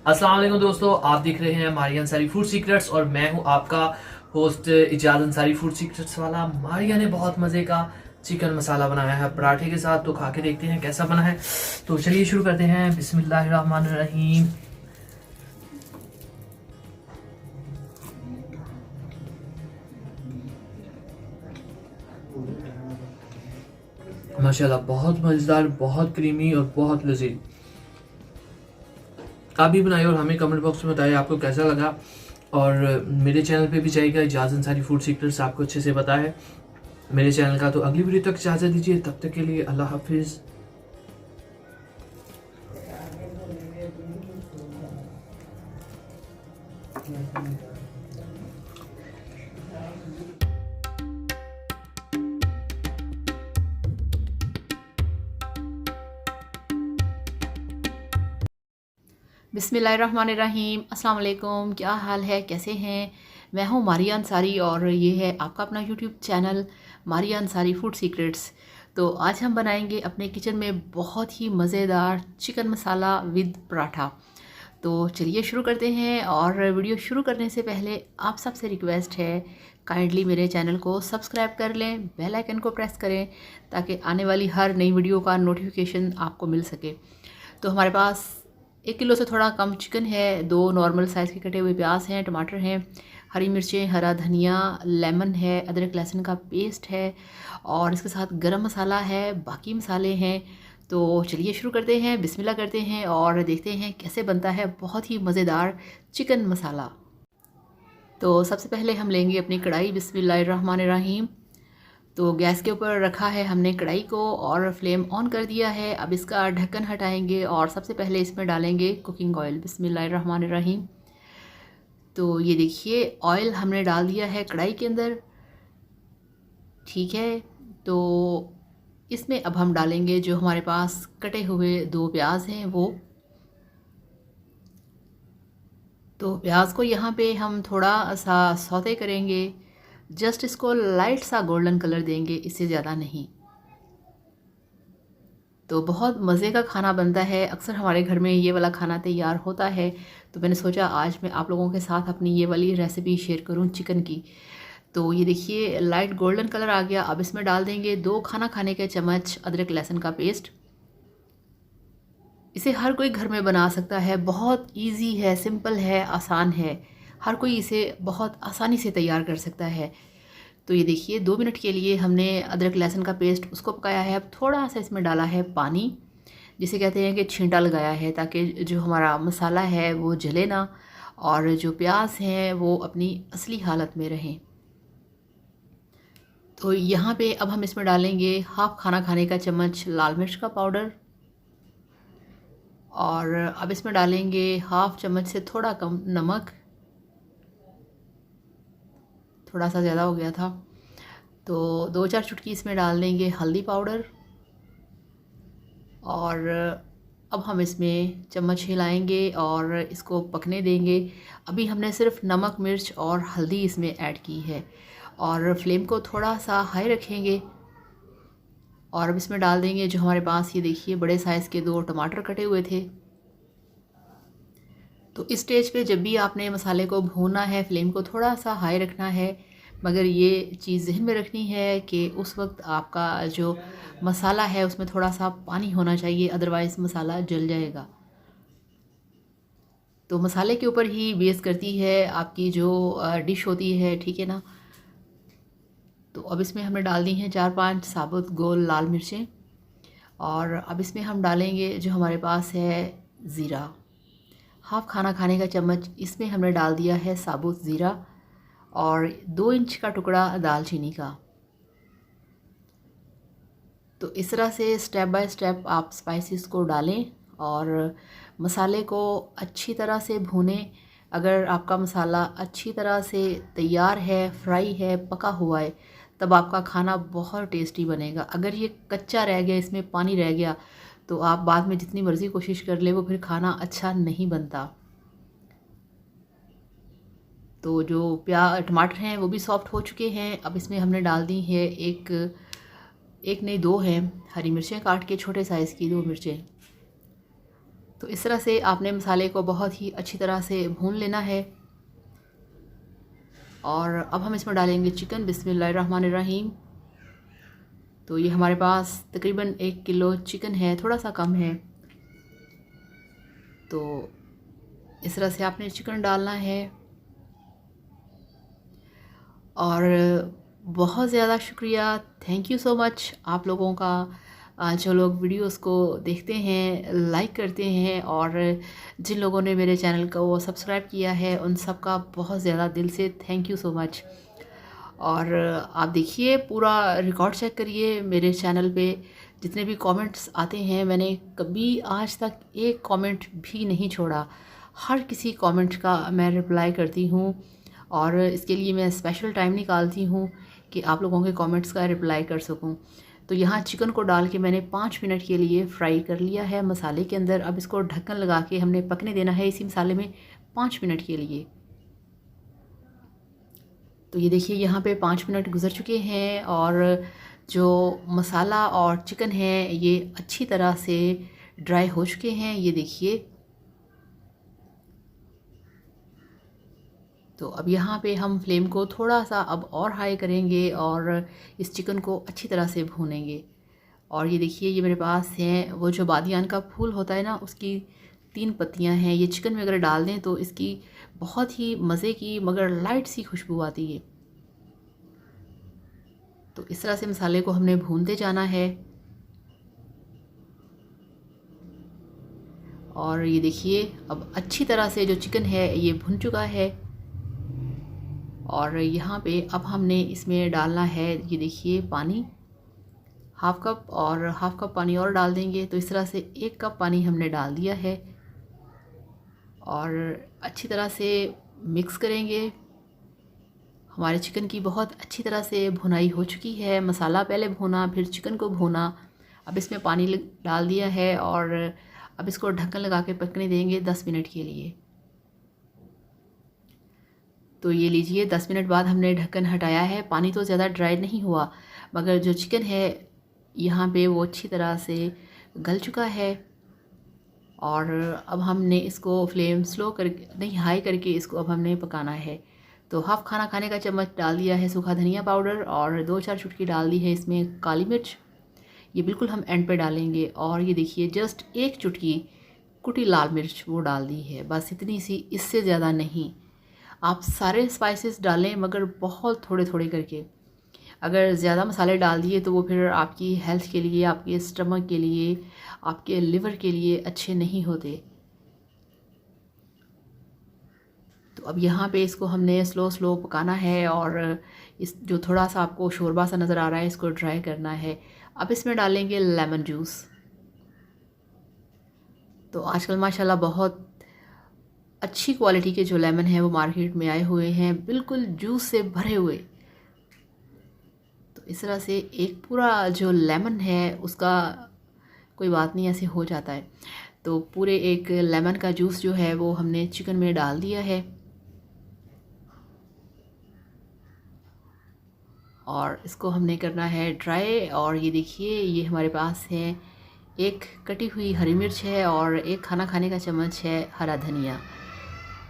अस्सलाम वालेकुम दोस्तों, आप देख रहे हैं मारिया अंसारी फूड सीक्रेट्स और मैं हूं आपका host Ijaz Ansari food secrets वाला। मारिया ने बहुत मज़े का चिकन मसाला बनाया है पराठे के साथ, तो खा के देखते हैं कैसा बना है। तो चलिए शुरू करते हैं। बिस्मिल्लाहिर्रहमानिर्रहीम। माशाल्लाह, बहुत मज़ेदार, बहुत क्रीमी और बहुत लजीज। आप भी बनाइए और हमें कमेंट बॉक्स में बताइए आपको कैसा लगा। और मेरे चैनल पे भी जाइएगा, इजाज़ अंसारी फूड सीक्रेट्स आपको अच्छे से पता है मेरे चैनल का। तो अगली वीडियो तक इजाज़त दीजिए, तब तक के लिए अल्लाह हाफिज़। बिस्मिल्लाहिर्रहमानिर्रहीम। अस्सलाम वालेकुम। क्या हाल है, कैसे हैं? मैं हूँ मारिया अंसारी और ये है आपका अपना YouTube channel Maria Ansari food secrets. तो आज हम बनाएंगे अपने किचन में बहुत ही मज़ेदार चिकन मसाला विद पराठा। तो चलिए शुरू करते हैं। और वीडियो शुरू करने से पहले आप सबसे रिक्वेस्ट है, काइंडली मेरे चैनल को सब्सक्राइब कर लें, बेल आइकन को प्रेस करें ताकि आने वाली हर नई वीडियो का नोटिफिकेशन आपको मिल सके। तो हमारे पास 1 किलो से थोड़ा कम चिकन है, 2 नॉर्मल साइज़ के कटे हुए प्याज हैं, टमाटर हैं, हरी मिर्चें, हरा धनिया, लेमन है, अदरक लहसुन का पेस्ट है और इसके साथ गरम मसाला है, बाकी मसाले हैं। तो चलिए शुरू करते हैं, बिस्मिल्लाह करते हैं और देखते हैं कैसे बनता है बहुत ही मज़ेदार चिकन मसाला। तो सबसे पहले हम लेंगे अपनी कढ़ाई। बिस्मिल्लाहिर्रहमानिर्रहीम। तो गैस के ऊपर रखा है हमने कढ़ाई को और फ्लेम ऑन कर दिया है। अब इसका ढक्कन हटाएंगे और सबसे पहले इसमें डालेंगे कुकिंग ऑयल। बिस्मिल्लाहिर्रहमानिर्रहीम। तो ये देखिए, ऑयल हमने डाल दिया है कढ़ाई के अंदर। ठीक है, तो इसमें अब हम डालेंगे जो हमारे पास कटे हुए 2 प्याज हैं वो। तो प्याज को यहाँ पे हम थोड़ा सा सौते करेंगे, जस्ट इसको लाइट सा गोल्डन कलर देंगे, इससे ज़्यादा नहीं। तो बहुत मज़े का खाना बनता है, अक्सर हमारे घर में ये वाला खाना तैयार होता है। तो मैंने सोचा आज मैं आप लोगों के साथ अपनी ये वाली रेसिपी शेयर करूं चिकन की। तो ये देखिए, लाइट गोल्डन कलर आ गया। अब इसमें डाल देंगे 2 खाना खाने के चम्मच अदरक लहसुन का पेस्ट। इसे हर कोई घर में बना सकता है, बहुत इजी है, सिंपल है, आसान है। हर कोई इसे बहुत आसानी से तैयार कर सकता है। तो ये देखिए, 2 मिनट के लिए हमने अदरक लहसुन का पेस्ट उसको पकाया है। अब थोड़ा सा इसमें डाला है पानी, जिसे कहते हैं कि छींटा लगाया है, ताकि जो हमारा मसाला है वो जले ना और जो प्याज हैं वो अपनी असली हालत में रहें। तो यहाँ पे अब हम इसमें डालेंगे हाफ़ खाना खाने का चम्मच लाल मिर्च का पाउडर और अब इसमें डालेंगे हाफ़ चम्मच से थोड़ा कम नमक। थोड़ा सा ज़्यादा हो गया था। तो 2-4 चुटकी इसमें डाल देंगे हल्दी पाउडर और अब हम इसमें चम्मच हिलाएंगे और इसको पकने देंगे। अभी हमने सिर्फ नमक, मिर्च और हल्दी इसमें ऐड की है और फ्लेम को थोड़ा सा हाई रखेंगे। और अब इसमें डाल देंगे जो हमारे पास, ये देखिए, बड़े साइज़ के 2 टमाटर कटे हुए थे। तो इस स्टेज पे जब भी आपने मसाले को भूनना है, फ्लेम को थोड़ा सा हाई रखना है, मगर ये चीज़ ज़हन में रखनी है कि उस वक्त आपका जो मसाला है उसमें थोड़ा सा पानी होना चाहिए, अदरवाइज़ मसाला जल जाएगा। तो मसाले के ऊपर ही बेस करती है आपकी जो डिश होती है, ठीक है ना। तो अब इसमें हमने डाल दी हैं 4-5 साबुत गोल लाल मिर्चें और अब इसमें हम डालेंगे जो हमारे पास है ज़ीरा। हाफ़ खाना खाने का चम्मच इसमें हमने डाल दिया है साबुत ज़ीरा और 2 इंच का टुकड़ा दालचीनी का। तो इस तरह से स्टेप बाय स्टेप आप स्पाइसेस को डालें और मसाले को अच्छी तरह से भूनें। अगर आपका मसाला अच्छी तरह से तैयार है, फ्राई है, पका हुआ है, तब आपका खाना बहुत टेस्टी बनेगा। अगर ये कच्चा रह गया, इसमें पानी रह गया, तो आप बाद में जितनी मर्ज़ी कोशिश कर ले, वो फिर खाना अच्छा नहीं बनता। तो जो टमाटर हैं वो भी सॉफ्ट हो चुके हैं। अब इसमें हमने डाल दी है एक नहीं 2 हैं हरी मिर्चें, काट के छोटे साइज़ की 2 मिर्चें। तो इस तरह से आपने मसाले को बहुत ही अच्छी तरह से भून लेना है। और अब हम इसमें डालेंगे चिकन। बिस्मिल्लाहिर्रहमानिर्रहीम। तो ये हमारे पास तकरीबन 1 किलो चिकन है, थोड़ा सा कम है। तो इस तरह से आपने चिकन डालना है। और बहुत ज़्यादा शुक्रिया, थैंक यू सो मच आप लोगों का, जो लोग वीडियोस को देखते हैं, लाइक करते हैं, और जिन लोगों ने मेरे चैनल को सब्सक्राइब किया है उन सब का बहुत ज़्यादा दिल से थैंक यू सो मच। और आप देखिए, पूरा रिकॉर्ड चेक करिए मेरे चैनल पे, जितने भी कमेंट्स आते हैं मैंने कभी आज तक एक कमेंट भी नहीं छोड़ा। हर किसी कमेंट का मैं रिप्लाई करती हूँ, और इसके लिए मैं स्पेशल टाइम निकालती हूँ कि आप लोगों के कमेंट्स का रिप्लाई कर सकूँ। तो यहाँ चिकन को डाल के मैंने 5 मिनट के लिए फ्राई कर लिया है मसाले के अंदर। अब इसको ढक्कन लगा के हमने पकने देना है इसी मसाले में 5 मिनट के लिए। तो ये देखिए, यहाँ पे 5 मिनट गुजर चुके हैं और जो मसाला और चिकन है ये अच्छी तरह से ड्राई हो चुके हैं। ये देखिए, तो अब यहाँ पे हम फ्लेम को थोड़ा सा अब और हाई करेंगे और इस चिकन को अच्छी तरह से भूनेंगे। और ये देखिए, ये मेरे पास हैं वो जो बादियान का फूल होता है ना, उसकी 3 पत्तियाँ हैं। ये चिकन में अगर डाल दें तो इसकी बहुत ही मज़े की मगर लाइट सी खुशबू आती है। तो इस तरह से मसाले को हमने भूनते जाना है। और ये देखिए, अब अच्छी तरह से जो चिकन है ये भुन चुका है। और यहाँ पे अब हमने इसमें डालना है, ये देखिए, पानी 1/2 कप, और 1/2 कप पानी और डाल देंगे। तो इस तरह से 1 कप पानी हमने डाल दिया है और अच्छी तरह से मिक्स करेंगे। हमारे चिकन की बहुत अच्छी तरह से भुनाई हो चुकी है। मसाला पहले भुना, फिर चिकन को भुना, अब इसमें पानी डाल दिया है और अब इसको ढक्कन लगा के पकने देंगे 10 मिनट के लिए। तो ये लीजिए, 10 मिनट बाद हमने ढक्कन हटाया है। पानी तो ज़्यादा ड्राई नहीं हुआ, मगर जो चिकन है यहाँ पे वो अच्छी तरह से गल चुका है। और अब हमने इसको फ्लेम स्लो करके, नहीं हाई करके, इसको अब हमने पकाना है। तो 1/2 खाना खाने का चम्मच डाल दिया है सूखा धनिया पाउडर और 2-4 चुटकी डाल दी है इसमें काली मिर्च। ये बिल्कुल हम एंड पे डालेंगे। और ये देखिए, जस्ट 1 चुटकी कुटी लाल मिर्च वो डाल दी है, बस इतनी सी, इससे ज़्यादा नहीं। आप सारे स्पाइसेस डालें मगर बहुत थोड़े थोड़े करके। अगर ज़्यादा मसाले डाल दिए तो वो फिर आपकी हेल्थ के लिए, आपके स्टमक के लिए, आपके लिवर के लिए अच्छे नहीं होते। तो अब यहाँ पे इसको हमने स्लो स्लो पकाना है और इस जो थोड़ा सा आपको शोरबा सा नज़र आ रहा है इसको ड्राई करना है। अब इसमें डालेंगे लेमन जूस। तो आजकल माशाल्लाह बहुत अच्छी क्वालिटी के जो लेमन है वो मार्केट में आए हुए हैं, बिल्कुल जूस से भरे हुए। तो इस तरह से एक पूरा जो लेमन है उसका कोई बात नहीं, ऐसे हो जाता है। तो पूरे एक लेमन का जूस जो है वो हमने चिकन में डाल दिया है और इसको हमने करना है ड्राई। और ये देखिए, ये हमारे पास है 1 कटी हुई हरी मिर्च है और 1 खाना खाने का चम्मच है हरा धनिया,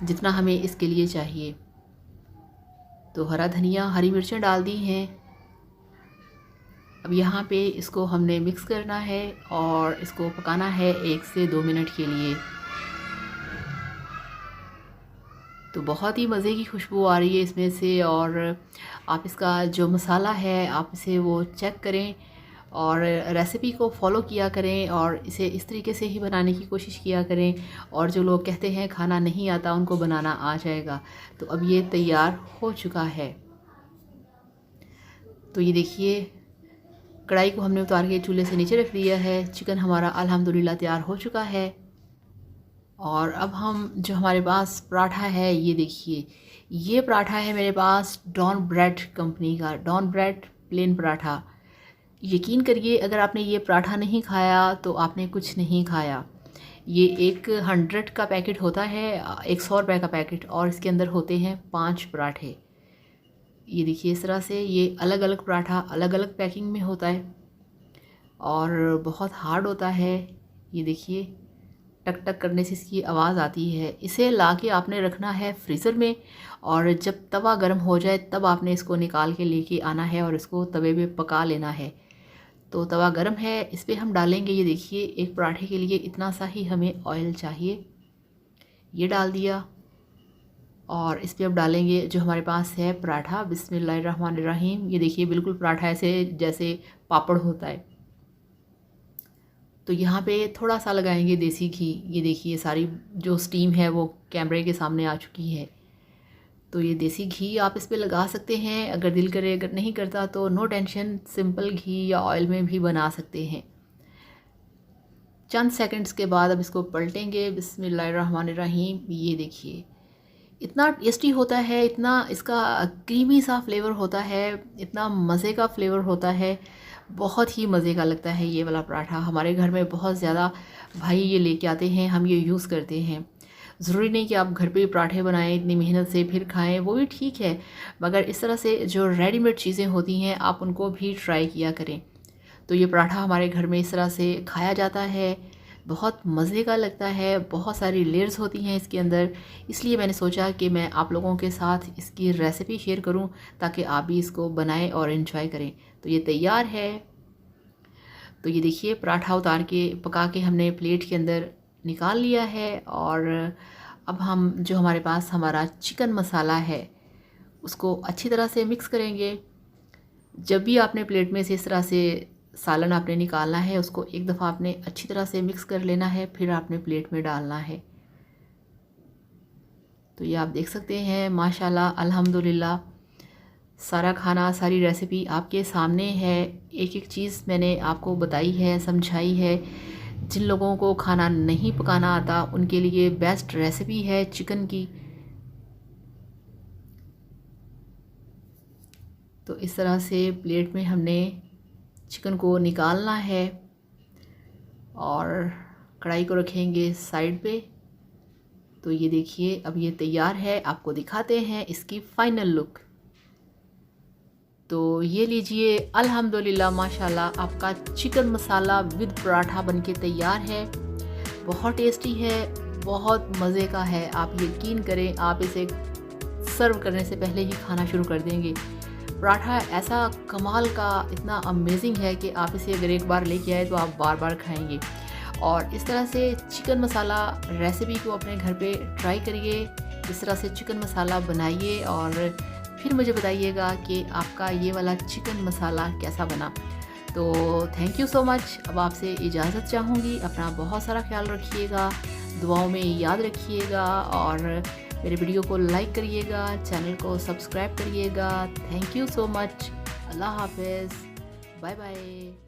जितना हमें इसके लिए चाहिए। तो हरा धनिया, हरी मिर्चें डाल दी हैं। अब यहाँ पे इसको हमने मिक्स करना है और इसको पकाना है 1 से 2 मिनट के लिए। तो बहुत ही मज़े की खुशबू आ रही है इसमें से। और आप इसका जो मसाला है आप इसे वो चेक करें और रेसिपी को फॉलो किया करें और इसे इस तरीके से ही बनाने की कोशिश किया करें। और जो लोग कहते हैं खाना नहीं आता, उनको बनाना आ जाएगा। तो अब ये तैयार हो चुका है। तो ये देखिए, कढ़ाई को हमने उतार के चूल्हे से नीचे रख दिया है। चिकन हमारा अल्हम्दुलिल्लाह तैयार हो चुका है। और अब हम जो हमारे पास पराठा है, ये देखिए, ये पराठा है मेरे पास डॉन ब्रेड कंपनी का, डॉन ब्रेड प्लेन पराठा। यकीन करिए, अगर आपने ये पराठा नहीं खाया तो आपने कुछ नहीं खाया। ये एक 100 का पैकेट होता है, 100 रुपये का पैकेट, और इसके अंदर होते हैं 5 पराठे। ये देखिए, इस तरह से ये अलग अलग पराठा अलग अलग पैकिंग में होता है और बहुत हार्ड होता है। ये देखिए, टक टक करने से इसकी आवाज़ आती है। इसे लाके आपने रखना है फ्रीज़र में और जब तवा गर्म हो जाए तब आपने इसको निकाल के लेके आना है और इसको तवे पे पका लेना है। तो तवा गर्म है, इस पे हम डालेंगे, ये देखिए एक पराठे के लिए इतना सा ही हमें ऑयल चाहिए। ये डाल दिया और इस पे अब डालेंगे जो हमारे पास है पराठा। बिस्मिल्लाहिर्रहमानिर्रहीम। ये देखिए बिल्कुल पराठा ऐसे जैसे पापड़ होता है। तो यहाँ पे थोड़ा सा लगाएंगे देसी घी। ये देखिए सारी जो स्टीम है वो कैमरे के सामने आ चुकी है। तो ये देसी घी आप इस पे लगा सकते हैं अगर दिल करे, अगर नहीं करता तो नो टेंशन, सिंपल घी या ऑयल में भी बना सकते हैं। चंद सेकंड्स के बाद अब इसको पलटेंगे। बिस्मिल्लाहिर्रहमानिर्रहीम। ये देखिए इतना टेस्टी होता है, इतना इसका क्रीमी सा फ्लेवर होता है, इतना मज़े का फ्लेवर होता है, बहुत ही मज़े का लगता है ये वाला पराठा। हमारे घर में बहुत ज़्यादा भाई ये लेके आते हैं, हम ये यूज़ करते हैं। ज़रूरी नहीं कि आप घर पे पराठे बनाएं इतनी मेहनत से फिर खाएं, वो भी ठीक है, मगर इस तरह से जो रेडीमेड चीज़ें होती हैं आप उनको भी ट्राई किया करें। तो ये पराठा हमारे घर में इस तरह से खाया जाता है, बहुत मज़े का लगता है, बहुत सारी लेयर्स होती हैं इसके अंदर। इसलिए मैंने सोचा कि मैं आप लोगों के साथ इसकी रेसिपी शेयर करूं ताकि आप भी इसको बनाएं और इन्जॉय करें। तो ये तैयार है। तो ये देखिए पराठा उतार के पका के हमने प्लेट के अंदर निकाल लिया है और अब हम जो हमारे पास हमारा चिकन मसाला है उसको अच्छी तरह से मिक्स करेंगे। जब भी आपने प्लेट में से इस तरह से सालन आपने निकालना है उसको एक दफ़ा आपने अच्छी तरह से मिक्स कर लेना है, फिर आपने प्लेट में डालना है। तो ये आप देख सकते हैं माशाल्लाह अल्हम्दुलिल्लाह सारा खाना, सारी रेसिपी आपके सामने है। एक एक चीज़ मैंने आपको बताई है, समझाई है। जिन लोगों को खाना नहीं पकाना आता उनके लिए बेस्ट रेसिपी है चिकन की। तो इस तरह से प्लेट में हमने चिकन को निकालना है और कढ़ाई को रखेंगे साइड पे। तो ये देखिए अब ये तैयार है, आपको दिखाते हैं इसकी फाइनल लुक। तो ये लीजिए अल्हम्दुलिल्लाह माशाल्लाह आपका चिकन मसाला विद पराठा बनके तैयार है। बहुत टेस्टी है, बहुत मज़े का है। आप यकीन करें आप इसे सर्व करने से पहले ही खाना शुरू कर देंगे। पराठा ऐसा कमाल का, इतना अमेजिंग है कि आप इसे अगर एक बार लेके आए तो आप बार बार खाएंगे। और इस तरह से चिकन मसाला रेसिपी को अपने घर पे ट्राई करिए, इस तरह से चिकन मसाला बनाइए और फिर मुझे बताइएगा कि आपका ये वाला चिकन मसाला कैसा बना। तो थैंक यू सो मच। अब आपसे इजाज़त चाहूँगी। अपना बहुत सारा ख्याल रखिएगा, दुआओं में याद रखिएगा और मेरे वीडियो को लाइक करिएगा, चैनल को सब्सक्राइब करिएगा। Thank you so much. अल्लाह हाफ़िज़, बाय बाय।